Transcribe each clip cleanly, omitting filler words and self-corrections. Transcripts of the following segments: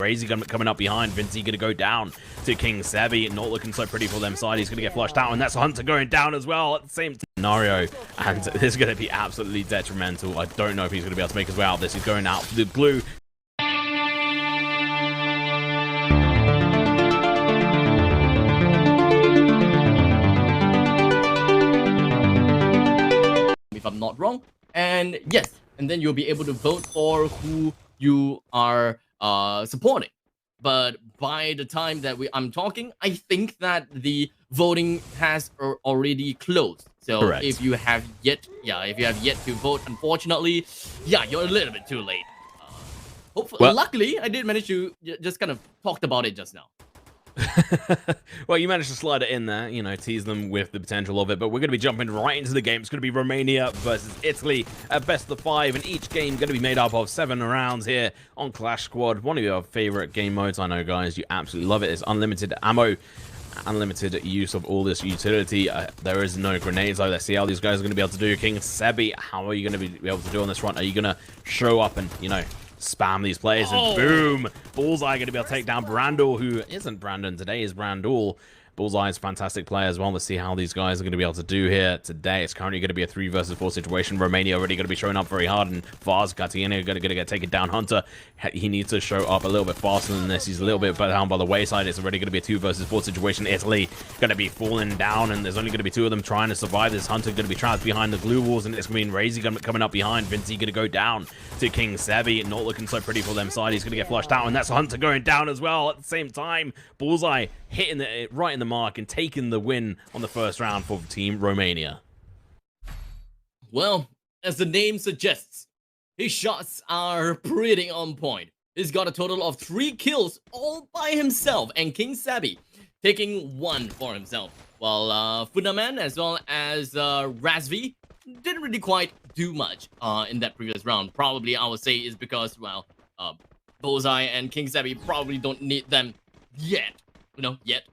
Crazy coming up behind. Vinci gonna go down to King Sebi. Not looking so pretty for them side. He's gonna get flushed out, and that's Hunter going down as well at the same scenario. And this is gonna be absolutely detrimental. I don't know if he's gonna be able to make his way out of this. He's going out for the glue. If I'm not wrong. And yes, and then you'll be able to vote for who you are supporting. But by the time that I'm talking, I think that the voting has already closed. So Correct. if you have yet to vote, unfortunately, yeah, you're a little bit too late. Hopefully, luckily, I did manage to just kind of talked about it just now. Well, you managed to slide it in there, you know, tease them with the potential of it, but we're going to be jumping right into the game. It's going to be Romania versus Italy at best of 5, and each game going to be made up of 7 rounds here on Clash Squad. One of your favorite game modes, I know, guys. You absolutely love it. It's unlimited ammo, unlimited use of all this utility. There is no grenades, though. Let's see how these guys are going to be able to do. King Sebi, how are you going to be able to do on this front? Are you going to show up and, you know, spam these players, and boom, Bullseye going to be able to take down Brandul, who isn't Brandon today, is Brandul. Bullseye is a fantastic player as well. Let's see how these guys are going to be able to do here today. It's currently going to be a 3 versus 4 situation. Romania already going to be showing up very hard, and Vaz Gatieno going to get taken down. Hunter, he needs to show up a little bit faster than this. He's a little bit down by the wayside. It's already going to be a 2 versus 4 situation. Italy going to be falling down, and there's only going to be 2 of them trying to survive. This Hunter going to be trapped behind the glue walls, and it's going to be Razy coming up behind. Vinci going to go down to King Sebi. Not looking so pretty for them side. He's going to get flushed out, and that's Hunter going down as well at the same time. Bullseye hitting it right in the mark and taking the win on the first round for Team Romania. Well, as the name suggests, his shots are pretty on point. He's got a total of 3 kills all by himself, and King Sebi taking 1 for himself. While Funaman as well as Razvi didn't really quite do much in that previous round. Probably, I would say, is because, well, Bullseye and King Sebi probably don't need them yet. Yet.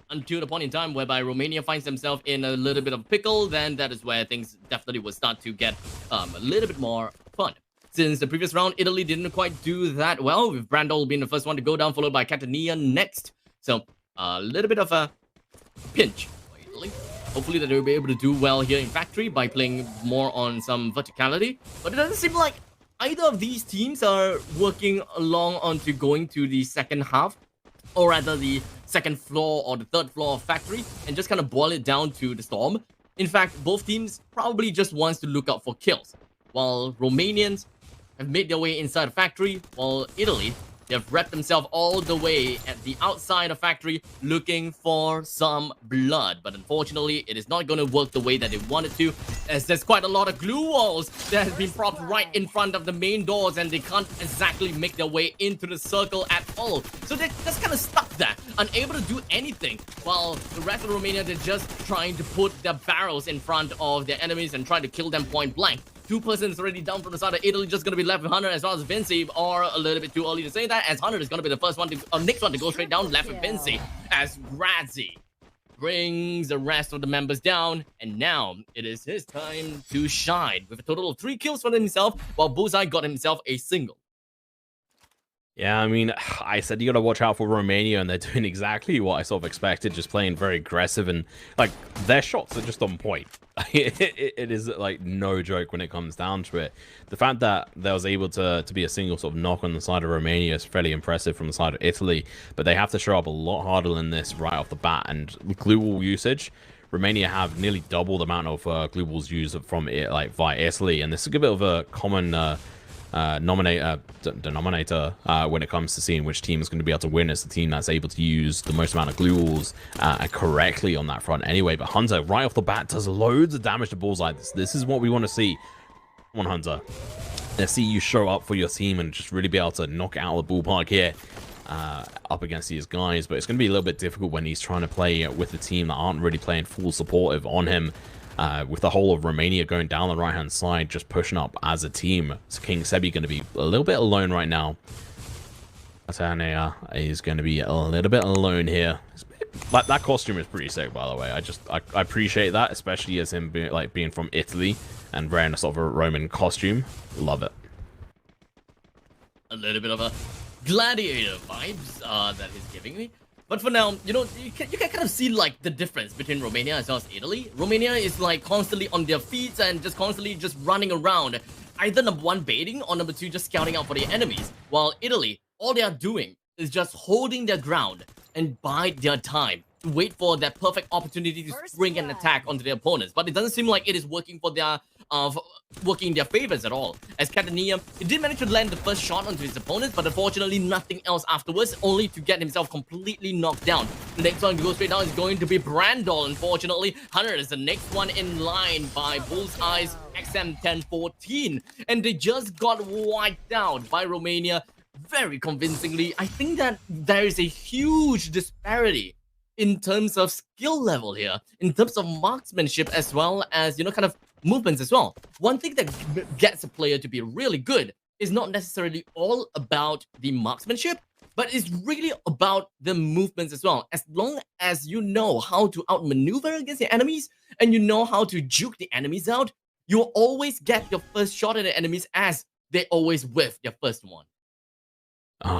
Until the point in time whereby Romania finds themselves in a little bit of pickle, then that is where things definitely will start to get a little bit more fun. Since the previous round, Italy didn't quite do that well, with Brandol being the first one to go down, followed by Catania next. So, a little bit of a pinch for Italy. Hopefully that they'll be able to do well here in Factory by playing more on some verticality. But it doesn't seem like either of these teams are working along onto going to the second half, or rather the second floor or the third floor of Factory, and just kind of boil it down to the Storm. In fact, both teams probably just wants to look out for kills. While Romanians have made their way inside of Factory, while Italy, they have wrapped themselves all the way at the outside of Factory looking for some blood. But unfortunately, it is not going to work the way that they wanted to, as there's quite a lot of glue walls that have been propped right in front of the main doors, and they can't exactly make their way into the circle at all. So they're just kind of stuck there, unable to do anything, while the rest of Romania, they're just trying to put their barrels in front of their enemies and try to kill them point blank. 2 persons already down from the side of Italy, just going to be left with Hunter as well as Vinci, or a little bit too early to say that, as Hunter is going to be the first one to, next one to go straight down, left with Vinci, as Radzi brings the rest of the members down, and now it is his time to shine, with a total of 3 kills for himself, while Bullseye got himself a single. Yeah, I mean, I said you got to watch out for Romania, and they're doing exactly what I sort of expected, just playing very aggressive, and, like, their shots are just on point. It is, like, no joke when it comes down to it. The fact that there was able to be a single sort of knock on the side of Romania is fairly impressive from the side of Italy, but they have to show up a lot harder than this right off the bat, and glue wall usage, Romania have nearly double the amount of glue walls used from it, like, via Italy, and this is a bit of a common denominator when it comes to seeing which team is going to be able to win. It's the team that's able to use the most amount of glue walls correctly on that front anyway. But Hunter, right off the bat, does loads of damage to Bullseye. This is what we want to see. Come on, Hunter. Let's see you show up for your team and just really be able to knock it out of the ballpark here up against these guys. But it's going to be a little bit difficult when he's trying to play with the team that aren't really playing full supportive on him. With the whole of Romania going down the right-hand side, just pushing up as a team. So King Sebi going to be a little bit alone right now. Catania is going to be a little bit alone here. That costume is pretty sick, by the way. I appreciate that, especially as him being from Italy and wearing a sort of a Roman costume. Love it. A little bit of a gladiator vibes that he's giving me. But for now, you know, you can kind of see like the difference between Romania as well as Italy. Romania is like constantly on their feet and just constantly just running around, either number one baiting or number two just scouting out for the enemies. While Italy, all they are doing is just holding their ground and bide their time to wait for that perfect opportunity to spring an attack onto their opponents. But it doesn't seem like it is working for their working in their favors at all. As Catania, he did manage to land the first shot onto his opponent, but unfortunately nothing else afterwards, only to get himself completely knocked down. The next one to go straight down is going to be Brandol, unfortunately. Hunter is the next one in line by Bullseye's XM1014, and they just got wiped out by Romania very convincingly. I think that there is a huge disparity in terms of skill level here, in terms of marksmanship as well as, you know, kind of movements as well. One thing that gets a player to be really good is not necessarily all about the marksmanship, but it's really about the movements as well. As long as you know how to outmaneuver against the enemies and you know how to juke the enemies out, you'll always get your first shot at the enemies, as they always whiff their first one.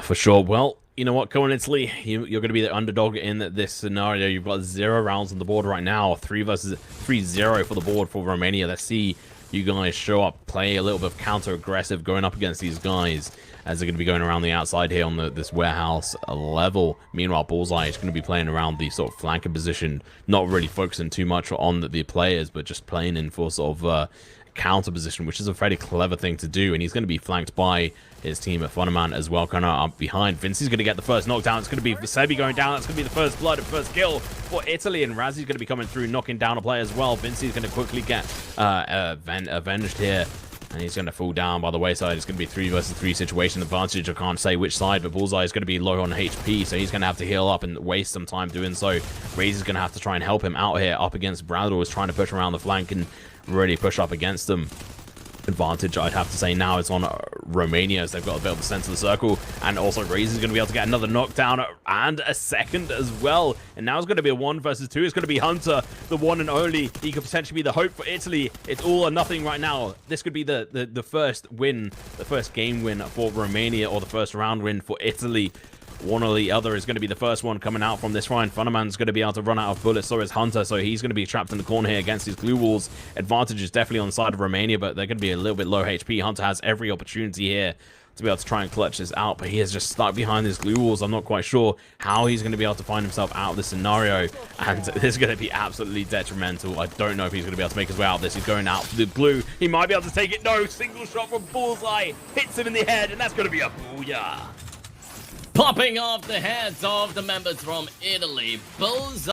For sure. Well, you know what, Cohen Italy, you're going to be the underdog in this scenario. You've got 0 rounds on the board right now. 3-0 for the board for Romania. Let's see you guys show up, play a little bit of counter-aggressive going up against these guys, as they're going to be going around the outside here on this warehouse level. Meanwhile, Bullseye is going to be playing around the sort of flanker position, not really focusing too much on the players, but just playing in for sort of counter position, which is a fairly clever thing to do. And he's going to be flanked by his team at Funnerman as well, kind of up behind. Vinci's going to get the first knockdown. It's going to be Sebi going down. That's going to be the first blood and first kill for Italy. And Razzi's going to be coming through, knocking down a player as well. Vinci's going to quickly get avenged here. And he's going to fall down by the wayside. It's going to be 3 versus 3 situation advantage. I can't say which side, but Bullseye is going to be low on HP, so he's going to have to heal up and waste some time doing so. Raze is going to have to try and help him out here up against Bradley, who's trying to push around the flank and really push up against them. Advantage, I'd have to say, now is on Romania, as they've got a bit of the sense of the circle, and also Raze is going to be able to get another knockdown and a second as well. And now it's going to be a 1 versus 2. It's going to be Hunter, the one and only. He could potentially be the hope for Italy. It's all or nothing right now. This could be the first win, the first game win for Romania, or the first round win for Italy. One or the other is going to be the first one coming out from this fight. Funnerman's going to be able to run out of bullets, so is Hunter, so he's going to be trapped in the corner here against these glue walls. Advantage is definitely on the side of Romania, but they're going to be a little bit low HP. Hunter has every opportunity here to be able to try and clutch this out, but he is just stuck behind these glue walls. I'm not quite sure how he's going to be able to find himself out of this scenario, and this is going to be absolutely detrimental. I don't know if he's going to be able to make his way out of this. He's going out for the glue. He might be able to take it. No, single shot from Bullseye. Hits him in the head, and that's going to be a booyah. Popping off the heads of the members from Italy. Bullseye